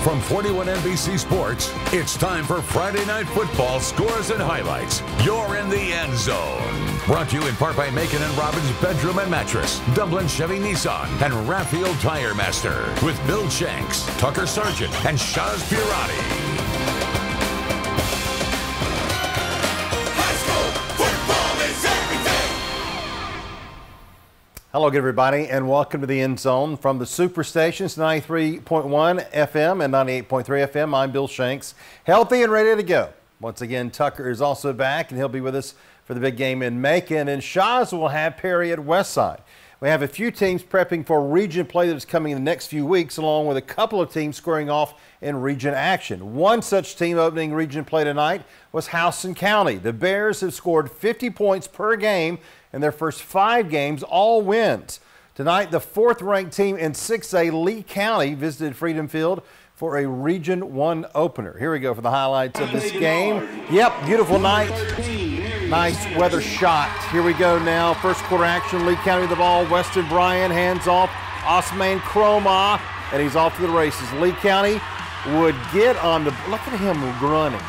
From 41 NBC Sports, it's time for Friday Night Football scores and highlights. You're in the end zone. Brought to you in part by Macon and Robbins Bedroom and Mattress, Dublin Chevy Nissan, and Raphael Tire Master. With Bill Shanks, Tucker Sargent, and Shaaz Peerani. Hello, good everybody, and welcome to the End Zone from the Superstations, 93.1 FM and 98.3 FM. I'm Bill Shanks, healthy and ready to go. Once again, Tucker is also back, and he'll be with us for the big game in Macon. And Shaaz will have Perry at Westside. We have a few teams prepping for region play that is coming in the next few weeks, along with a couple of teams squaring off in region action. One such team opening region play tonight was Houston County. The Bears have scored 50 points per game in their first 5 games, all wins. Tonight, the 4th-ranked team in 6A, Lee County, visited Freedom Field for a Region 1 opener. Here we go for the highlights of this game. Yep, beautiful night. Nice weather shot. Here we go now. First quarter action. Lee County with the ball. Weston Bryan hands off. Osman Croma, and he's off to the races. Lee County would get on the. Look at him running.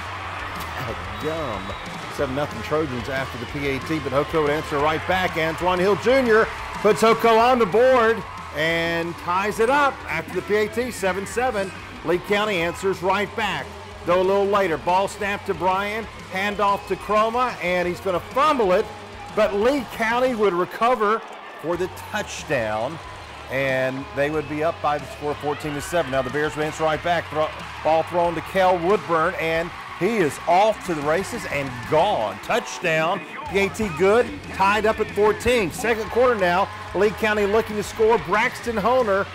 Gum. 7-0 Trojans after the PAT, but Hoke would answer right back. Antoine Hill Jr. puts Hoke on the board and ties it up after the PAT, 7-7. Lee County answers right back. Though a little later, ball snap to Bryan, handoff to Croma, and he's going to fumble it, but Lee County would recover for the touchdown, and they would be up by the score of 14-7. Now the Bears would answer right back. Ball thrown to Kel Woodburn, and he is off to the races and gone. Touchdown. PAT good. Tied up at 14. Second quarter now. Lee County looking to score. Braxton Honer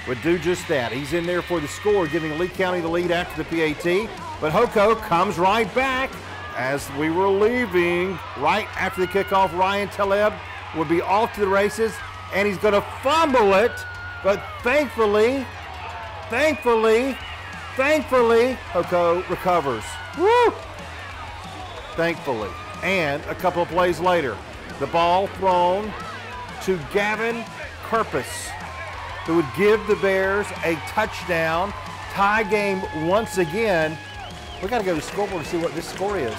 would do just that. He's in there for the score, giving Lee County the lead after the PAT. But Hoke comes right back as we were leaving. Right after the kickoff, Ryan Taleb would be off to the races, and he's going to fumble it. But thankfully, Hoke recovers. Woo! Thankfully. And a couple of plays later, the ball thrown to Gavin Kerpus, who would give the Bears a touchdown. Tie game once again. We got to go to the scoreboard to see what this score is,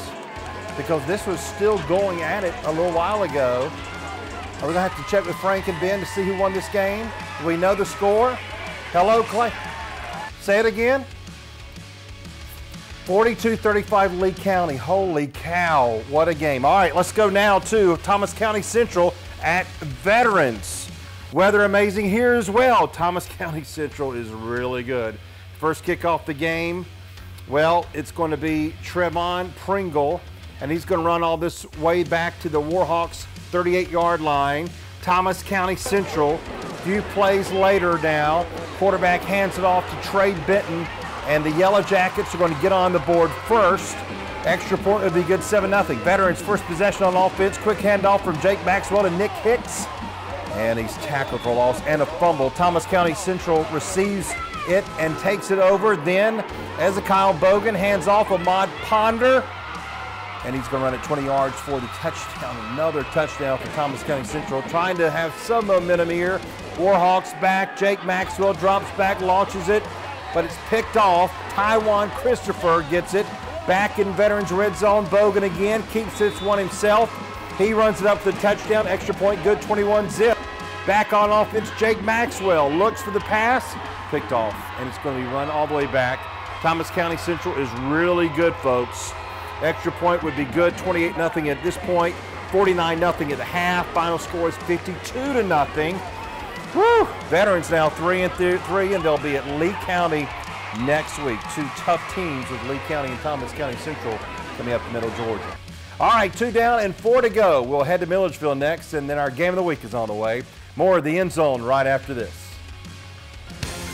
because this was still going at it a little while ago. Are we going to have to check with Frank and Ben to see who won this game? Do we know the score? Hello, Clay. Say it again. 42-35 Lee County. Holy cow, what a game. All right, let's go now to Thomas County Central at Veterans. Weather amazing here as well. Thomas County Central is really good. First kick off the game, well, it's going to be Trevon Pringle, and he's going to run all this way back to the Warhawks 38-yard line. Thomas County Central, few plays later now, quarterback hands it off to Trey Benton, and the Yellow Jackets are going to get on the board first. Extra point would be good, 7-0. Veterans first possession on offense. Quick handoff from Jake Maxwell to Nick Hicks. And he's tackled for loss and a fumble. Thomas County Central receives it and takes it over. Then Ezekiel Bogan hands off Ahmad Ponder. And he's going to run it 20 yards for the touchdown. Another touchdown for Thomas County Central. Trying to have some momentum here. Warhawks back. Jake Maxwell drops back, launches it, but it's picked off. Taiwan Christopher gets it. Back in Veterans red zone. Bogan again keeps this one himself. He runs it up for the touchdown. Extra point good, 21-zip. Back on offense, Jake Maxwell looks for the pass. Picked off, and it's going to be run all the way back. Thomas County Central is really good, folks. Extra point would be good, 28-0 at this point. 49-0 at the half. Final score is 52-0. Woo! Veterans now 3-3, and they'll be at Lee County next week. Two tough teams with Lee County and Thomas County Central coming up to Middle Georgia. All right, 2 down and 4 to go. We'll head to Milledgeville next, and then our game of the week is on the way. More of the End Zone right after this.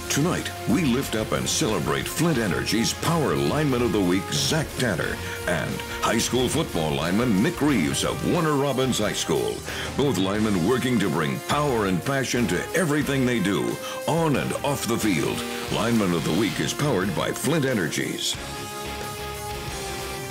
Tonight, we lift up and celebrate Flint Energy's Power Lineman of the Week, Zach Tanner, and high school football lineman Nick Reeves of Warner Robins High School. Both linemen working to bring power and passion to everything they do, on and off the field. Lineman of the Week is powered by Flint Energies.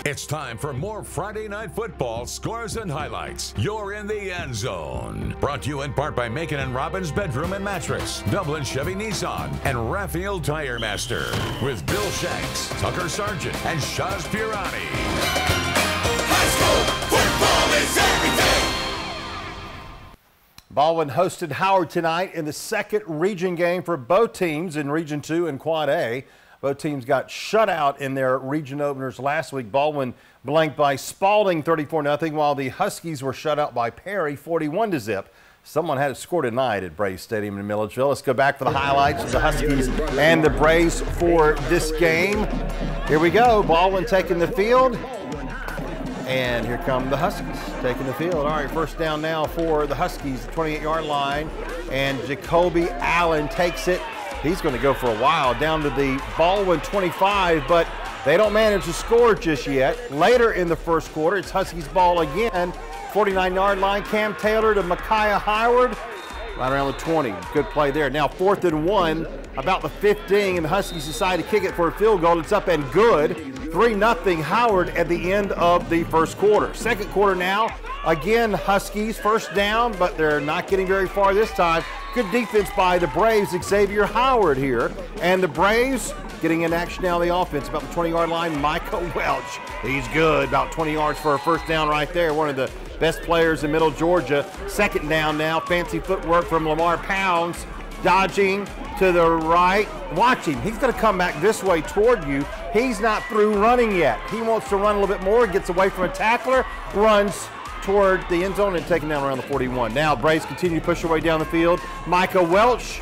It's time for more Friday Night Football scores and highlights. You're in the end zone. Brought to you in part by Macon and Robin's Bedroom and Mattress, Dublin Chevy Nissan, and Raphael Tire Master. With Bill Shanks, Tucker Sargent, and Shaaz Peerani. High school football is everything. Ballwin hosted Howard tonight in the second region game for both teams in Region 2 and Quad A. Both teams got shut out in their region openers last week. Ballwin blanked by Spalding 34-0, while the Huskies were shut out by Perry 41-0. Someone had to score tonight at Braves Stadium in Milledgeville. Let's go back for the highlights of the Huskies and the Braves for this game. Here we go. Ballwin taking the field. And here come the Huskies taking the field. All right, first down now for the Huskies, the 28-yard line. And Jacoby Allen takes it. He's going to go for a while down to the Ballwin 25, but they don't manage to score just yet. Later in the first quarter, it's Huskies ball again. 49-yard line, Cam Taylor to Micaiah Howard. Right around the 20. Good play there. Now 4th and 1, about the 15, and the Huskies decide to kick it for a field goal. It's up and good. 3-0 Howard at the end of the first quarter. Second quarter now, again Huskies first down, but they're not getting very far this time. Good defense by the Braves, Xavier Howard here. And the Braves getting in action now on the offense, about the 20-yard line, Micah Welch. He's good, about 20 yards for a first down right there. One of the best players in Middle Georgia. Second down now, fancy footwork from Lamar Pounds, dodging to the right. Watch him, he's gonna come back this way toward you. He's not through running yet. He wants to run a little bit more, gets away from a tackler, runs toward the end zone and taken down around the 41. Now Braves continue to push their way down the field. Micah Welch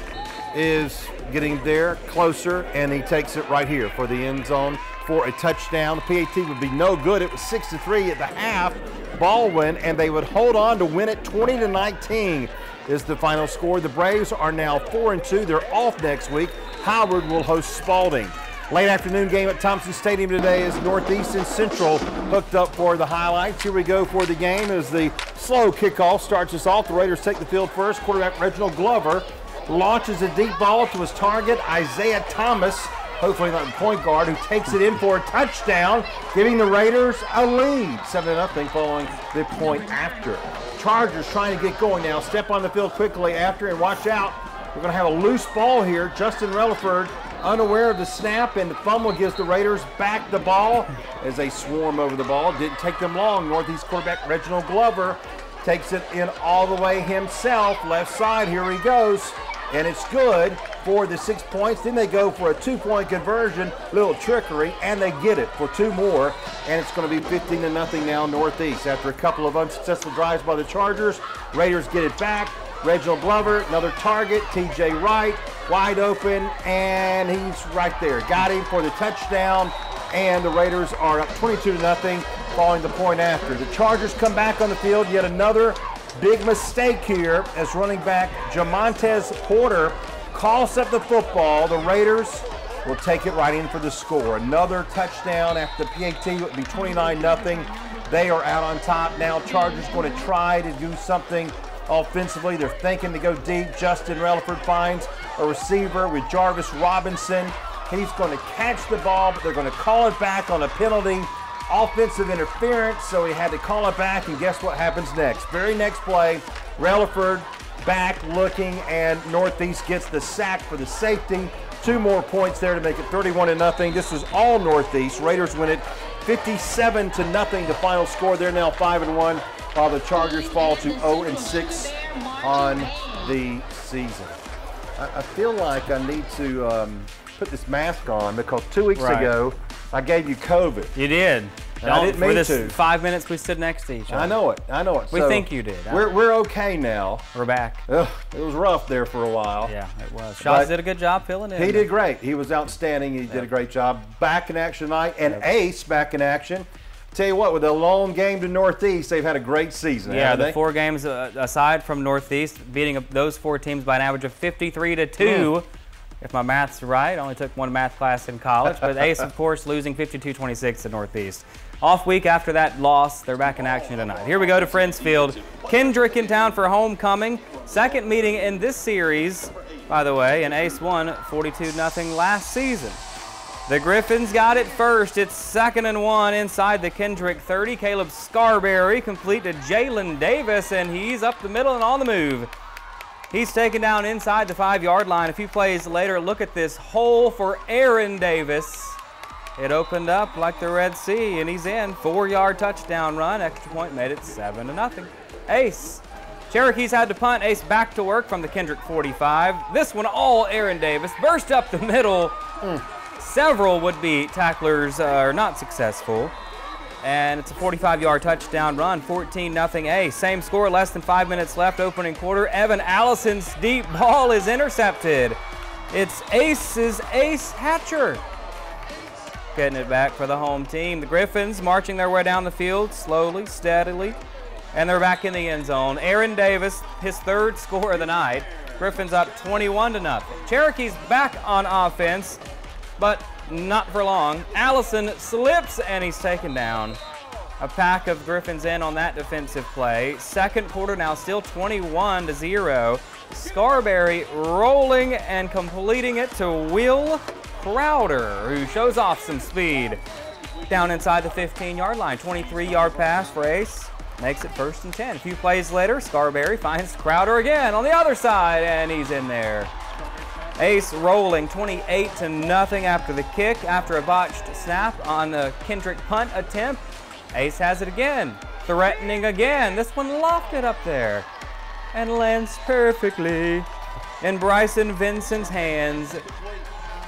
is getting there closer, and he takes it right here for the end zone for a touchdown. The PAT would be no good. It was 6-3 at the half. Ballwin, and they would hold on to win it. 20-19 is the final score. The Braves are now 4-2. They're off next week. Howard will host Spalding. Late afternoon game at Thompson Stadium today is Northeast and Central hooked up for the highlights. Here we go for the game as the slow kickoff starts us off. The Raiders take the field first. Quarterback Reginald Glover launches a deep ball to his target, Isaiah Thomas, hopefully not the point guard, who takes it in for a touchdown, giving the Raiders a lead. 7-0 following the point after. Chargers trying to get going now. Step on the field quickly after, and watch out. We're going to have a loose ball here. Justin Relaford unaware of the snap, and the fumble gives the Raiders back the ball as they swarm over the ball. Didn't take them long. Northeast quarterback Reginald Glover takes it in all the way himself. Left side, here he goes. And it's good for the 6 points. Then they go for a 2-point conversion, little trickery, and they get it for 2 more. And it's going to be 15-0 now Northeast. After a couple of unsuccessful drives by the Chargers, Raiders get it back. Reginald Glover, another target, TJ Wright, wide open, and he's right there. Got him for the touchdown, and the Raiders are up 22-0 following the point after. The Chargers come back on the field, yet another big mistake here as running back Jamontez Porter coughs up the football. The Raiders will take it right in for the score. Another touchdown after the PAT would be 29-0. They are out on top now. Chargers going to try to do something offensively. They're thinking to go deep. Justin Relaford finds a receiver with Jarvis Robinson. He's going to catch the ball, but they're going to call it back on a penalty. Offensive interference, so he had to call it back, and guess what happens next? Very next play, Relaford back looking, and Northeast gets the sack for the safety. 2 more points there to make it 31-0. This was all Northeast. Raiders win it 57-0, the final score. They're now 5-1, while the Chargers fall to 0-6 on the season. I feel like I need to put this mask on because 2 weeks ago I gave you COVID. You did. I didn't mean to. 5 minutes we stood next to each other. I know it. We think you did. We're okay now. We're back. Ugh, it was rough there for a while. Yeah, it was. Shaaz did a good job filling in. He did great. He was outstanding. He did a great job. Back in action tonight, and Ace back in action. Tell you what, with a lone game to Northeast, they've had a great season. Yeah, the 4 games aside from Northeast, beating those 4 teams by an average of 53-2. If my math's right, I only took 1 math class in college, but Ace, of course, losing 52-26 to Northeast. Off week after that loss, they're back in action tonight. Here we go to Friends Field. Kendrick in town for homecoming. Second meeting in this series, by the way, and Ace won 42-0 last season. The Griffins got it first. It's 2nd and 1 inside the Kendrick 30. Caleb Scarberry complete to Jalen Davis, and he's up the middle and on the move. He's taken down inside the 5-yard line. A few plays later, look at this hole for Aaron Davis. It opened up like the Red Sea, and he's in. 4-yard touchdown run. Extra point made it 7-0. Ace. Cherokee's had to punt. Ace back to work from the Kendrick 45. This one all Aaron Davis. Burst up the middle. Several would-be tacklers are not successful. And it's a 45-yard touchdown run, 14-0 Ace. Same score, less than 5 minutes left, opening quarter. Evan Allison's deep ball is intercepted. It's Ace's Ace Hatcher. Getting it back for the home team. The Griffins marching their way down the field slowly, steadily, and they're back in the end zone. Aaron Davis, his 3rd score of the night. Griffins up 21-0. Cherokee's back on offense, but not for long. Allison slips and he's taken down. A pack of Griffins in on that defensive play. 2nd quarter now still 21-0. Scarberry rolling and completing it to Will Crowder, who shows off some speed. Down inside the 15-yard line. 23-yard pass for Ace. Makes it 1st and 10. A few plays later, Scarberry finds Crowder again on the other side, and he's in there. Ace rolling 28-0 after the kick, after a botched snap on the Kendrick punt attempt. Ace has it again, threatening again. This one lofted up there and lands perfectly in Bryson Vincent's hands.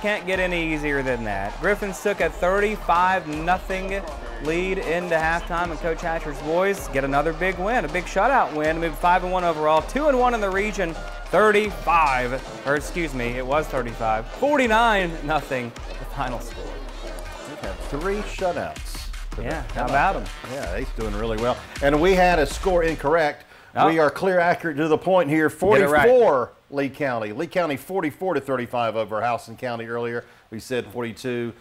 Can't get any easier than that. Griffins took a 35-0 lead into halftime, and Coach Hatcher's boys get another big win, a big shutout win, move 5-1 overall, 2-1 in the region. 49-0 the final score. We've had 3 shutouts. Yeah, how about them? Yeah, he's doing really well. And we had a score incorrect. Oh. We are clear accurate to the point here. 44 right. Lee County. Lee County 44-35 over Houston County earlier. We said 42.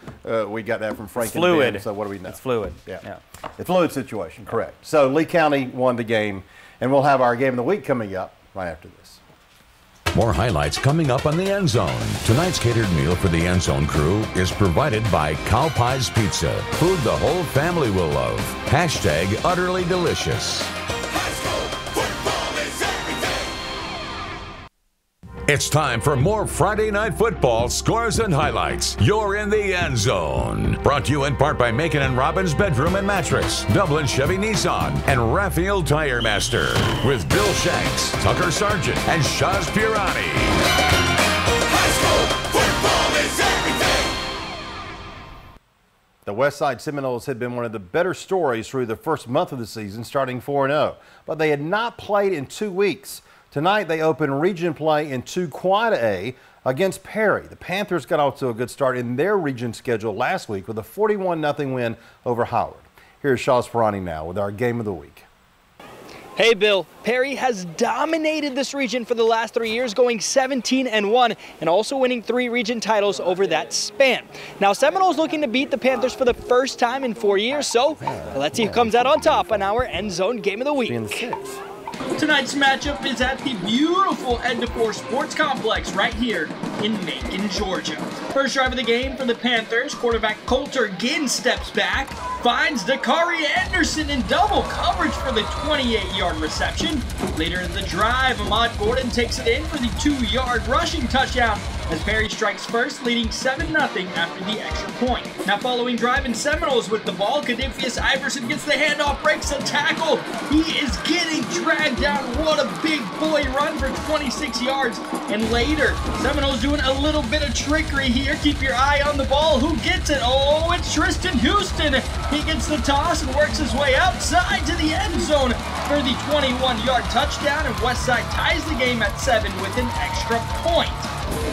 We got that from Frank. It's fluid. Ben, so what do we know? It's fluid. Yeah. It's fluid situation, correct. So Lee County won the game, and we'll have our game of the week coming up right after this. More highlights coming up on the End Zone. Tonight's catered meal for the End Zone crew is provided by Cow Pies Pizza. Food the whole family will love. # utterly delicious. High school football is everything. It's time for more Friday Night Football scores and highlights. You're in the End Zone. Brought to you in part by Macon and Robin's Bedroom and Mattress, Dublin Chevy Nissan, and Raphael Tire Master. With Bill Shanks, Tucker Sargent, and Shaaz Peerani. High school football is everything. The Westside Seminoles had been one of the better stories through the first month of the season, starting 4-0. But they had not played in 2 weeks. Tonight, they open region play in 2 Quad A against Perry. The Panthers got off to a good start in their region schedule last week with a 41-0 win over Howard. Here's Shaaz Peerani now with our game of the week. Hey Bill, Perry has dominated this region for the last 3 years, going 17-1 and also winning 3 region titles over that span. Now Seminoles looking to beat the Panthers for the first time in 4 years, so let's see who comes out on top on our End Zone Game of the Week. Tonight's matchup is at the beautiful Edna4 Sports Complex right here in Macon, Georgia. First drive of the game for the Panthers, quarterback Coulter again steps back, finds Dakari Anderson in double coverage for the 28-yard reception. Later in the drive, Ahmad Gordon takes it in for the 2-yard rushing touchdown as Perry strikes first, leading 7-0 after the extra point. Now following drive and Seminoles with the ball, Cadifius Iverson gets the handoff, breaks a tackle. He is getting dragged down. What a big boy run for 26 yards. And later, Seminoles doing a little bit of trickery here. Keep your eye on the ball. Who gets it? Oh, it's Tristan Houston. He gets the toss and works his way outside to the end zone for the 21-yard touchdown, and Westside ties the game at 7 with an extra point.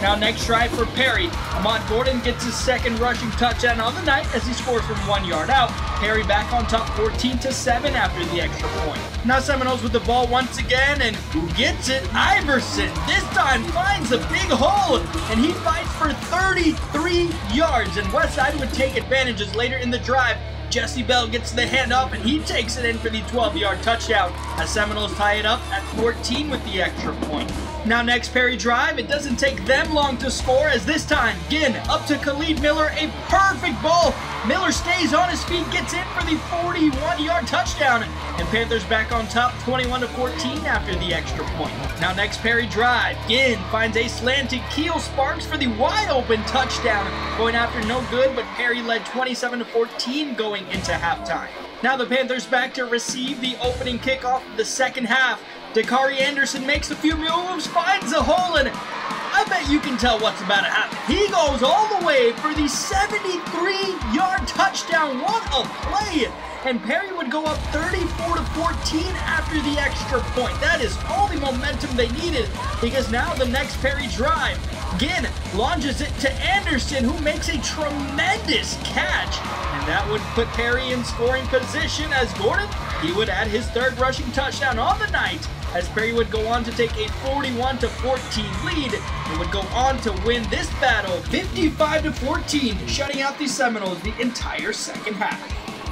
Now next drive for Perry. Ahmad Gordon gets his second rushing touchdown on the night as he scores from 1 yard out. Perry back on top 14-7 after the extra point. Now Seminoles with the ball once again, and who gets it? Iverson. This time finds a big hole, and he fights for 33 yards, and Westside would take advantages later in the drive. Jesse Bell gets the handoff, and he takes it in for the 12-yard touchdown as Seminoles tie it up at 14 with the extra point. Now next Perry drive, it doesn't take them long to score as this time, again, up to Khalid Miller, a perfect ball. Miller stays on his feet, gets in for the 41-yard touchdown, and Panthers back on top 21-14 after the extra point. Now next Perry drive, again, finds a slanted Keel Sparks for the wide-open touchdown, going after no good, but Perry led 27-14 going into halftime. Now the Panthers back to receive the opening kickoff of the second half. Dakari Anderson makes a few moves, finds a hole, and I bet you can tell what's about to happen. He goes all the way for the 73-yard touchdown. What a play! And Perry would go up 34-14 after the extra point. That is all the momentum they needed, because now the next Perry drive, again, launches it to Anderson, who makes a tremendous catch. And that would put Perry in scoring position as Gordon, he would add his third rushing touchdown on the night, as Perry would go on to take a 41-14 lead and would go on to win this battle 55-14, shutting out the Seminoles the entire second half.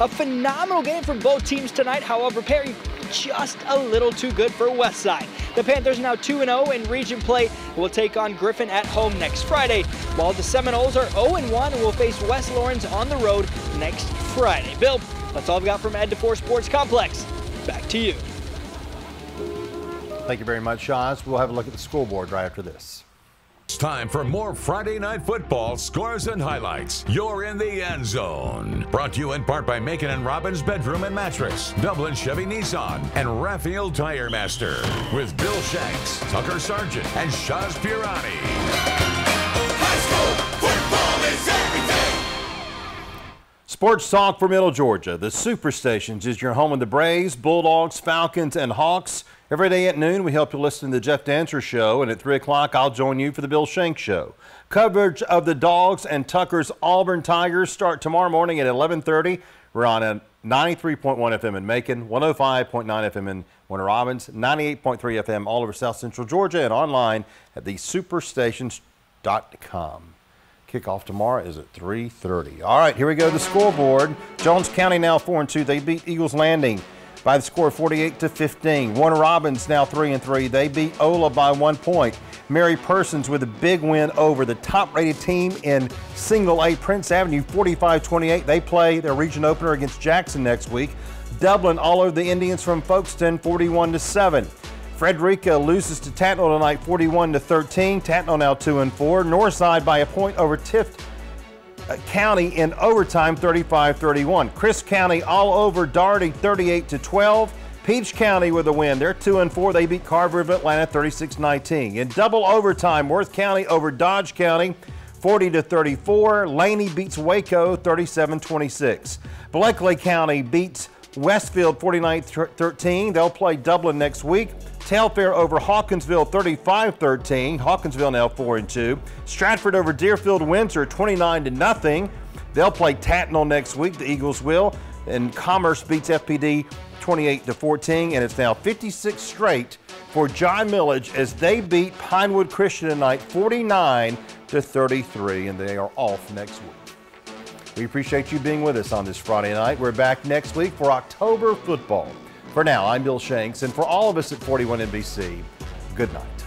A phenomenal game from both teams tonight. However, Perry just a little too good for Westside. The Panthers now 2-0 in region play and will take on Griffin at home next Friday, while the Seminoles are 0-1 and will face West Lawrence on the road next Friday. Bill, that's all I've got from Ed DeFore Sports Complex. Back to you. Thank you very much, Shaaz. We'll have a look at the scoreboard right after this. It's time for more Friday Night Football scores and highlights. You're in the end zone. Brought to you in part by Macon and Robbins Bedroom and Mattress, Dublin Chevy Nissan, and Raphael Tire Master. With Bill Shanks, Tucker Sargent, and Shaaz Peerani. High school football is everything. Sports Talk for Middle Georgia. The Superstations is your home of the Braves, Bulldogs, Falcons, and Hawks. Every day at noon, we help you listen to the Jeff Dancer Show, and at 3 o'clock, I'll join you for the Bill Shanks Show. Coverage of the Dogs and Tucker's Auburn Tigers start tomorrow morning at 11:30. We're on a 93.1 FM in Macon, 105.9 FM in Warner Robins, 98.3 FM all over South Central Georgia, and online at thesuperstations.com. Kickoff tomorrow is at 3:30. All right, here we go, the scoreboard. Jones County now 4-2. They beat Eagles Landing by the score of 48-15. Warner Robins now 3-3. They beat Ola by 1 point. Mary Persons with a big win over the top-rated team in Single A, Prince Avenue, 45-28. They play their region opener against Jackson next week. Dublin all over the Indians from Folkestone, 41-7. Frederica loses to Tatnall tonight, 41-13. Tatnall now 2-4. Northside by a point over Tift County in overtime, 35-31. Chris County all over Darty, 38-12. Peach County with a win. They're 2-4. They beat Carver of Atlanta, 36-19. In double overtime, Worth County over Dodge County, 40-34. Laney beats Waco, 37-26. Bleckley County beats Westfield, 49-13. They'll play Dublin next week. Telfair over Hawkinsville, 35-13. Hawkinsville now 4-2. Stratford over Deerfield Windsor, 29-0. They'll play Tatnall next week. The Eagles will. And Commerce beats FPD 28-14. And it's now 56 straight for John Millage as they beat Pinewood Christian tonight, 49-33. And they are off next week. We appreciate you being with us on this Friday night. We're back next week for October football. For now, I'm Bill Shanks, and for all of us at 41 NBC, good night.